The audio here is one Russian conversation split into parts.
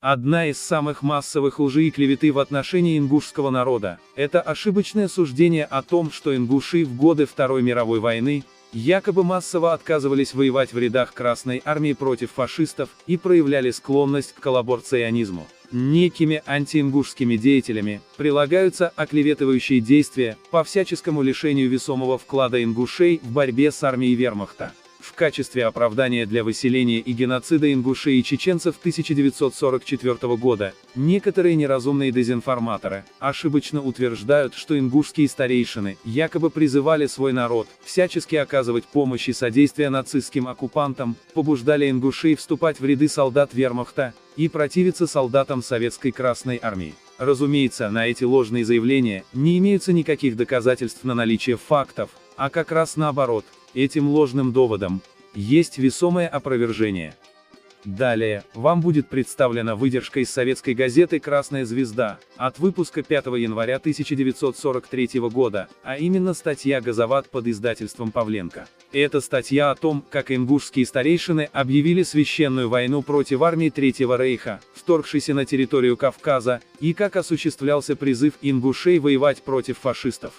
Одна из самых массовых лжи и клеветы в отношении ингушского народа – это ошибочное суждение о том, что ингуши в годы Второй мировой войны якобы массово отказывались воевать в рядах Красной армии против фашистов и проявляли склонность к коллаборационизму. Некими антиингушскими деятелями прилагаются оклеветывающие действия по всяческому лишению весомого вклада ингушей в борьбе с армией вермахта. В качестве оправдания для выселения и геноцида ингушей и чеченцев 1944 года, некоторые неразумные дезинформаторы ошибочно утверждают, что ингушские старейшины якобы призывали свой народ всячески оказывать помощь и содействие нацистским оккупантам, побуждали ингушей вступать в ряды солдат вермахта и противиться солдатам Советской Красной армии. Разумеется, на эти ложные заявления не имеются никаких доказательств на наличие фактов, а как раз наоборот. Этим ложным доводом есть весомое опровержение. Далее, вам будет представлена выдержка из советской газеты «Красная звезда» от выпуска 5 января 1943 года, а именно статья «Газоват» под издательством Павленко. Это статья о том, как ингушские старейшины объявили священную войну против армии Третьего рейха, вторгшейся на территорию Кавказа, и как осуществлялся призыв ингушей воевать против фашистов.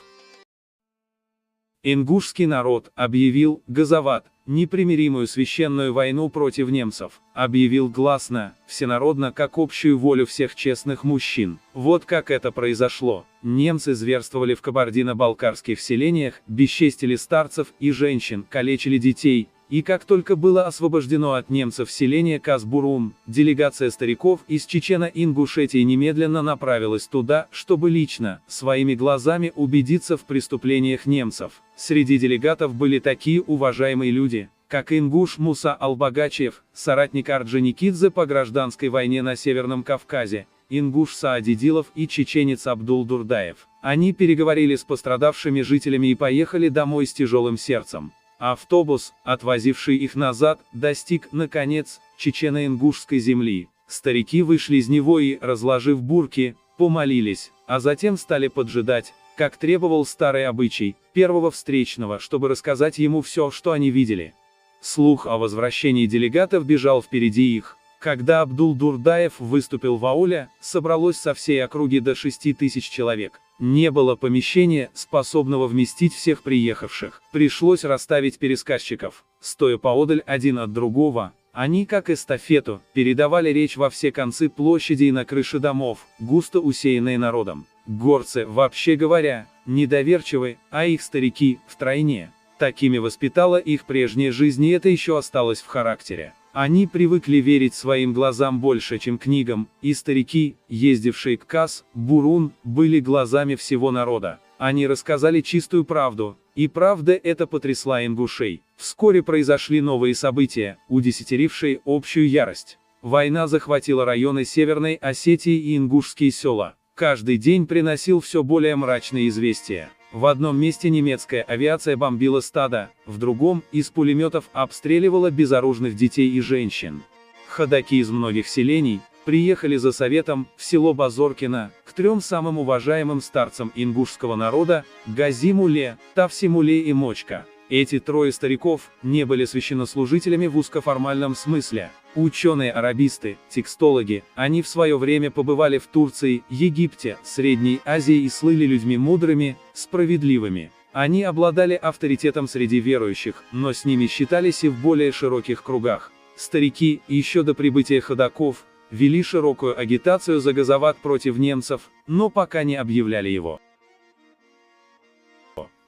Ингушский народ объявил, Газоват, непримиримую священную войну против немцев, объявил гласно, всенародно, как общую волю всех честных мужчин. Вот как это произошло. Немцы зверствовали в кабардино-балкарских селениях, бесчестили старцев и женщин, калечили детей. И как только было освобождено от немцев селение Казбурун, делегация стариков из Чечено-Ингушетии немедленно направилась туда, чтобы лично, своими глазами убедиться в преступлениях немцев. Среди делегатов были такие уважаемые люди, как ингуш Муса Албагачев, соратник Орджоникидзе по гражданской войне на Северном Кавказе, ингуш Саадидилов и чеченец Абдул Дурдаев. Они переговорили с пострадавшими жителями и поехали домой с тяжелым сердцем. Автобус, отвозивший их назад, достиг, наконец, чечено-ингушской земли. Старики вышли из него и, разложив бурки, помолились, а затем стали поджидать, как требовал старый обычай, первого встречного, чтобы рассказать ему все, что они видели. Слух о возвращении делегатов бежал впереди их. Когда Абдул Дурдаев выступил в ауле, собралось со всей округи до 6000 человек. Не было помещения, способного вместить всех приехавших. Пришлось расставить пересказчиков. Стоя поодаль один от другого, они, как эстафету, передавали речь во все концы площади и на крыши домов, густо усеянные народом. Горцы, вообще говоря, недоверчивы, а их старики – втройне. Такими воспитала их прежняя жизнь, и это еще осталось в характере. Они привыкли верить своим глазам больше, чем книгам, и старики, ездившие к Кас-Бурун, были глазами всего народа. Они рассказали чистую правду, и правда эта потрясла ингушей. Вскоре произошли новые события, удесятерившие общую ярость. Война захватила районы Северной Осетии и ингушские села. Каждый день приносил все более мрачные известия. В одном месте немецкая авиация бомбила стадо, в другом, из пулеметов обстреливала безоружных детей и женщин. Ходаки из многих селений приехали за советом в село Базоркино, к 3 самым уважаемым старцам ингушского народа, Гази-Муле, Тавси-Муле и Мочка. Эти 3 стариков не были священнослужителями в узкоформальном смысле. Ученые-арабисты, текстологи, они в свое время побывали в Турции, Египте, Средней Азии и слыли людьми мудрыми, справедливыми. Они обладали авторитетом среди верующих, но с ними считались и в более широких кругах. Старики, еще до прибытия ходаков, вели широкую агитацию за Газоват против немцев, но пока не объявляли его.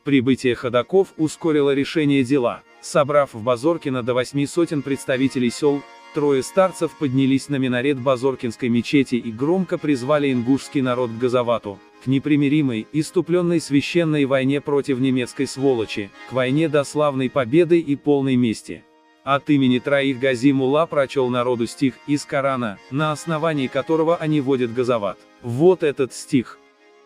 Прибытие ходаков ускорило решение дела. Собрав в Базоркино до 800 представителей сел, 3 старцев поднялись на минарет Базоркинской мечети и громко призвали ингушский народ к Газовату, к непримиримой, иступленной священной войне против немецкой сволочи, к войне до славной победы и полной мести. От имени 3 Гази-Мулла прочел народу стих из Корана, на основании которого они вводят Газоват. Вот этот стих.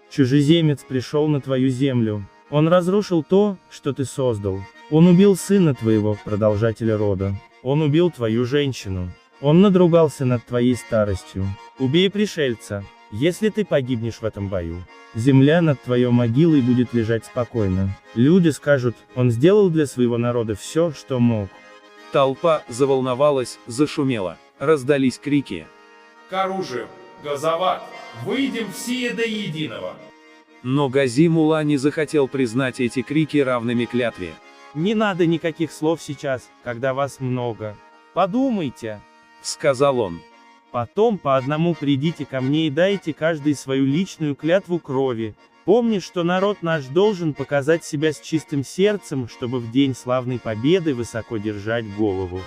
«Чужеземец пришел на твою землю. Он разрушил то, что ты создал. Он убил сына твоего, продолжателя рода. Он убил твою женщину. Он надругался над твоей старостью. Убей пришельца, если ты погибнешь в этом бою. Земля над твоей могилой будет лежать спокойно. Люди скажут, он сделал для своего народа все, что мог». Толпа заволновалась, зашумела. Раздались крики. К оружию! Газават! Выйдем все до единого! Но Гази-Мулла не захотел признать эти крики равными клятве. Не надо никаких слов сейчас, когда вас много. Подумайте. Сказал он. Потом по одному придите ко мне и дайте каждый свою личную клятву крови. Помни, что народ наш должен показать себя с чистым сердцем, чтобы в день славной победы высоко держать голову.